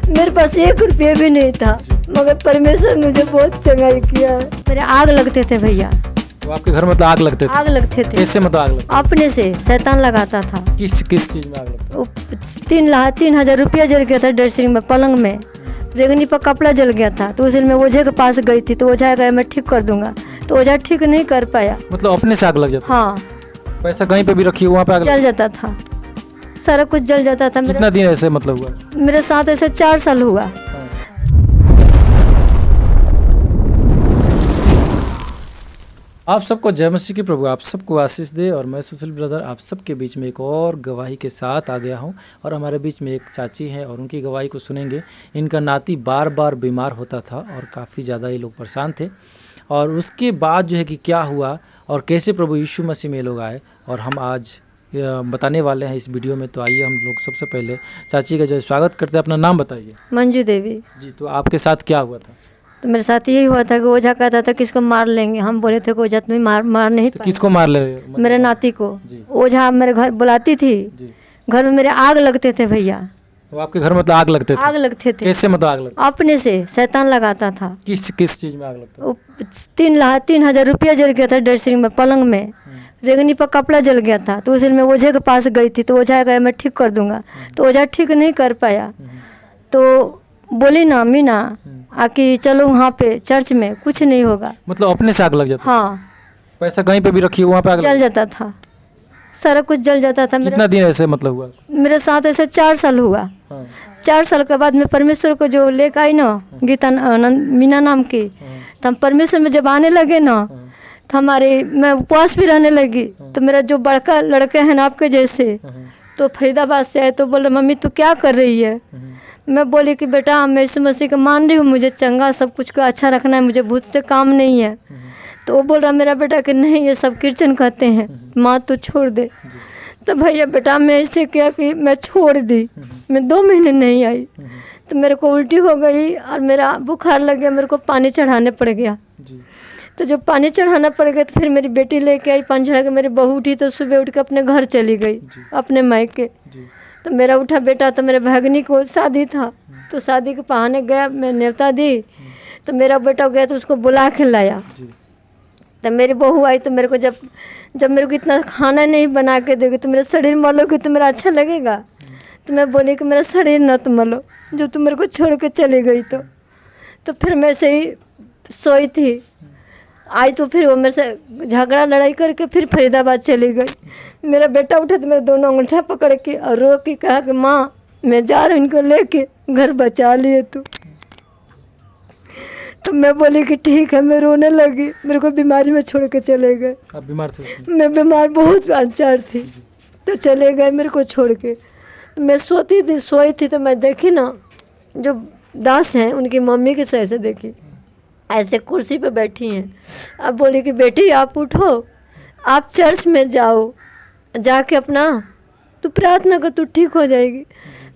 मेरे पास 1 रुपया भी नहीं था, मगर परमेश्वर मुझे बहुत चंगाई किया है। मेरे आग लगते थे भैया। तो आपके घर मतलब आग लगते थे? आग लगते थे। कैसे मतलब आग लगते? अपने से शैतान लगाता था। किस चीज में आग लगता? वो 3,000 रुपया जल गया था ड्रेसिंग में, पलंग में। रेगनी पर कपड़ा जल गया था, तो उसमें मैं ओझे के पास गई थी, तो ओझा गया मैं ठीक कर दूंगा, तो ओझा ठीक नहीं कर पाया। मतलब अपने से आग लग जाता? हाँ। पैसा कहीं पे भी रखी वहाँ पे आग जल जाता था, सारा कुछ जल जाता था। कितना दिन ऐसे मतलब हुआ? मेरे साथ ऐसे 4 साल हुआ। आप सबको जय मसीह की प्रभु आप सबको आशीष दे। और मैं सुशील ब्रदर आप सबके बीच में एक और गवाही के साथ आ गया हूं। और हमारे बीच में एक चाची हैं और उनकी गवाही को सुनेंगे। इनका नाती बार बार बीमार होता था और काफ़ी ज़्यादा ये लोग परेशान थे। और उसके बाद जो है कि क्या हुआ और कैसे प्रभु यीशु मसीह में ये लोग आए, और हम आज बताने वाले हैं इस वीडियो में। तो आइए हम लोग सबसे पहले चाची का जो स्वागत करते हैं। अपना नाम बताइए। मंजू देवी जी। तो आपके साथ क्या हुआ था? तो मेरे साथ यही हुआ था कि ओझा कहता था किसको मार लेंगे। हम बोले थे कि ओझा तुम्हें मार नहीं तो किसको मार ले? मेरे नाती को। जी। ओझा मेरे घर बुलाती थी। जी। घर में मेरे आग लगते थे भैया। तो आपके घर मतलब आग लगते थे? आग लगते थे। कैसे मतलब आग लगते? अपने से शैतान लगाता था। किस चीज में आग लगता? वो 3,000 रुपया जल गया था ड्रेसिंग में, पलंग में। रेगनी पर कपड़ा जल गया था, तो उसमें मैं ओझे के पास गई थी, तो ओझा गया मैं ठीक कर दूंगा, तो ओझा ठीक नहीं कर पाया। तो बोली ना मीना आके चलो वहाँ पे चर्च में, कुछ नहीं होगा। मतलब अपने से आग लग जाता? हाँ। पैसा कहीं पे भी रखी वहाँ पे आग जल जाता था, सारा कुछ जल जाता था। कितना दिन ऐसे मतलब हुआ? मेरे साथ ऐसे 4 साल हुआ। हाँ। 4 साल के बाद मैं परमेश्वर को जो लेकर आई ना, गीता मीना नाम की, तो हम परमेश्वर में जब आने लगे ना, तो मैं उपवास भी रहने लगी। तो मेरा जो बड़का लड़के हैं ना आपके जैसे, तो फरीदाबाद से आए, तो बोले मम्मी तू क्या कर रही है? मैं बोली कि बेटा मैं यीशु मसीह को मान रही हूँ, मुझे चंगा सब कुछ का अच्छा रखना है, मुझे भूत से काम नहीं है। तो वो बोल रहा मेरा बेटा कि नहीं ये सब कीर्तन कहते हैं, माँ तू छोड़ दे। तो भैया बेटा मैं ऐसे किया कि मैं छोड़ दी। मैं 2 महीने नहीं आई, तो मेरे को उल्टी हो गई और मेरा बुखार लग गया, मेरे को पानी चढ़ाने पड़ गया। तो जब पानी चढ़ाना पड़ गया तो फिर मेरी बेटी लेके आई पानी चढ़ा के। मेरी बहू उठी तो सुबह उठ के अपने घर चली गई, अपने मायके। तो मेरा उठा बेटा, तो मेरे भागनी को शादी था, तो शादी के बहाने गया, मैं न्योता दी, तो मेरा बेटा गया तो उसको बुला के लाया। तो मेरी बहू आई तो मेरे को जब मेरे को इतना खाना नहीं बना के देगी तो मेरा शरीर मलोगी तो मेरा अच्छा लगेगा। तो मैं बोली कि मेरा शरीर न तो मलो, जो तुम मेरे को छोड़ के चली गई। तो फिर मैं से ही सोई थी, आई तो फिर वो मेरे से झगड़ा लड़ाई करके फिर फरीदाबाद चली गई। मेरा बेटा उठा तो मेरे दोनों अंगूठा पकड़ के और रो के कहा कि माँ मैं जा रही हूँ, इनको लेके घर बचा लिए तू। तो मैं बोली कि ठीक है। मैं रोने लगी, मेरे को बीमारी में छोड़ के चले गए। आप बीमार थे? मैं बीमार बहुत अचार थी, तो चले गए मेरे को छोड़ के। मैं सोई थी तो मैं देखी ना जो दास हैं उनकी मम्मी के सह से देखी, ऐसे कुर्सी पे बैठी हैं। अब बोली कि बेटी आप उठो, आप चर्च में जाओ, जाके अपना तू प्रार्थना कर, तू ठीक हो जाएगी।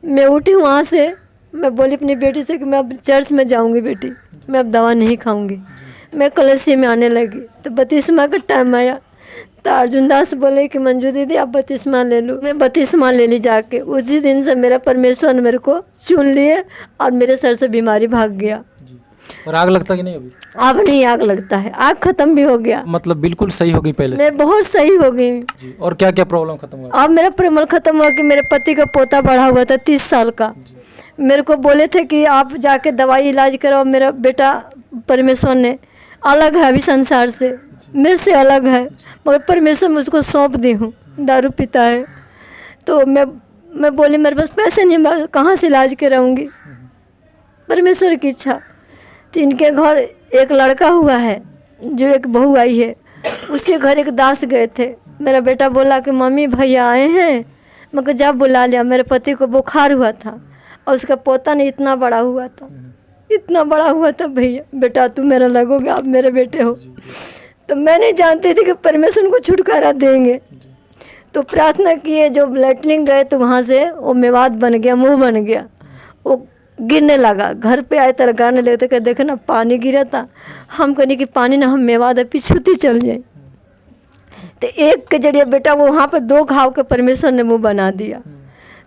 मैं उठी वहाँ से, मैं बोली अपनी बेटी से कि मैं अब चर्च में जाऊँगी बेटी, मैं अब दवा नहीं खाऊंगी। मैं कलसी में आने लगी तो बपतिस्मा का टाइम आया, तो अर्जुन दास बोले कि मंजू दीदी आप बपतिस्मा ले लो। मैं बपतिस्मा ले ली जाके। उसी दिन से मेरा परमेश्वर ने मेरे को चुन लिए और मेरे सर से बीमारी भाग गया। और आग लगता कि नहीं अभी? अब नहीं आग लगता है, आग खत्म भी हो गया। मतलब बिल्कुल सही हो गई पहले से? मैं बहुत सही हो गई। और क्या क्या प्रॉब्लम खत्म हुआ? अब मेरा प्रॉब्लम खत्म हुआ कि मेरे पति का पोता बढ़ा हुआ था 30 साल का। मेरे को बोले थे कि आप जाके दवाई इलाज कराओ। मेरा बेटा परमेश्वर ने अलग है अभी संसार से, मेरे से अलग है, मगर परमेश्वर मुझको सौंप दी हूँ। दारू पीता है तो मैं बोली मेरे पास पैसे नहीं, मैं कहाँ से इलाज कराऊंगी? परमेश्वर की इच्छा। तो इनके घर एक लड़का हुआ है, जो एक बहू आई है, उसके घर एक दास गए थे। मेरा बेटा बोला कि मम्मी भैया आए हैं, मगर जब बुला लिया। मेरे पति को बुखार हुआ था और उसका पोता नहीं इतना बड़ा हुआ था, इतना बड़ा हुआ था। भैया बेटा तू मेरा लगोगे, आप मेरे बेटे हो। तो मैं नहीं जानती थी कि परमेश्वर उनको छुटकारा देंगे। तो प्रार्थना किए, जो लैट्रिन गए तो वहाँ से वो मेवात बन गया, मुंह बन गया, वो गिरने लगा। घर पे आए तो गाने लगते कि देखे ना पानी गिरा था। हम कहने कि पानी ना हम मेवात है पिछुती चल जाए। तो एक के जरिए बेटा वो वहाँ पर 2 घाव के परमेश्वर ने मुँह बना दिया।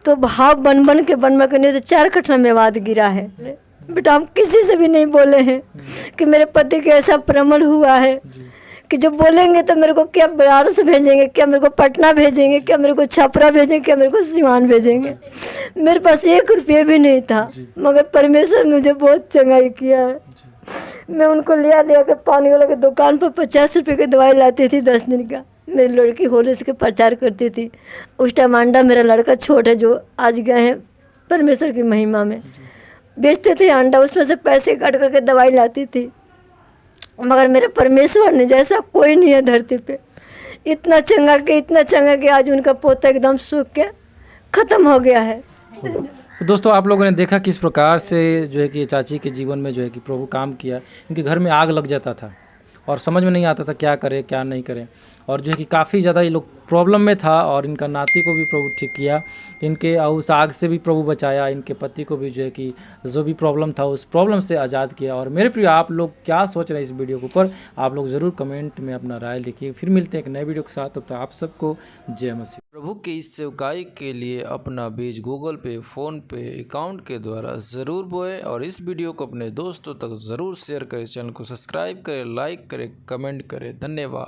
तो भाव बन बन के नहीं तो 4 कट्ठा मेवाद गिरा है। बेटा हम किसी से भी नहीं बोले हैं कि मेरे पति के ऐसा प्रमल हुआ है कि जो बोलेंगे तो मेरे को क्या बनारस भेजेंगे, क्या मेरे को पटना भेजेंगे, क्या मेरे को छपरा भेजेंगे, क्या मेरे को सिवान भेजेंगे। मेरे पास 1 रुपये भी नहीं था, मगर परमेश्वर ने मुझे बहुत चंगाई किया है। मैं उनको लिया के पानी वाला के दुकान पर 50 रुपये की दवाई लाती थी 10 दिन का। मेरी लड़की होलिस के प्रचार करती थी। उस टाइम अंडा मेरा लड़का छोटा है जो आज गए हैं परमेश्वर की महिमा में, बेचते थे अंडा, उसमें से पैसे काट करके दवाई लाती थी। मगर मेरे परमेश्वर ने जैसा कोई नहीं है धरती पे, इतना चंगा के आज उनका पोता एकदम सूख के ख़त्म हो गया है। तो दोस्तों आप लोगों ने देखा किस प्रकार से जो है कि चाची के जीवन में जो है कि प्रभु काम किया। इनके घर में आग लग जाता था और समझ में नहीं आता था क्या करें क्या नहीं करें, और जो है कि काफ़ी ज़्यादा ये लोग प्रॉब्लम में था, और इनका नाती को भी प्रभु ठीक किया, इनके उस आग से भी प्रभु बचाया, इनके पति को भी जो है कि जो भी प्रॉब्लम था उस प्रॉब्लम से आज़ाद किया। और मेरे प्रिय आप लोग क्या सोच रहे हैं इस वीडियो के ऊपर, आप लोग ज़रूर कमेंट में अपना राय लिखिए। फिर मिलते हैं एक नए वीडियो के साथ, तब तक आप सबको जय मसीह। प्रभु के इस सेवकाई के लिए अपना बीज गूगल पे, फ़ोन पे अकाउंट के द्वारा ज़रूर बोए, और इस वीडियो को अपने दोस्तों तक ज़रूर शेयर करें। चैनल को सब्सक्राइब करें, लाइक करें, कमेंट करें। धन्यवाद।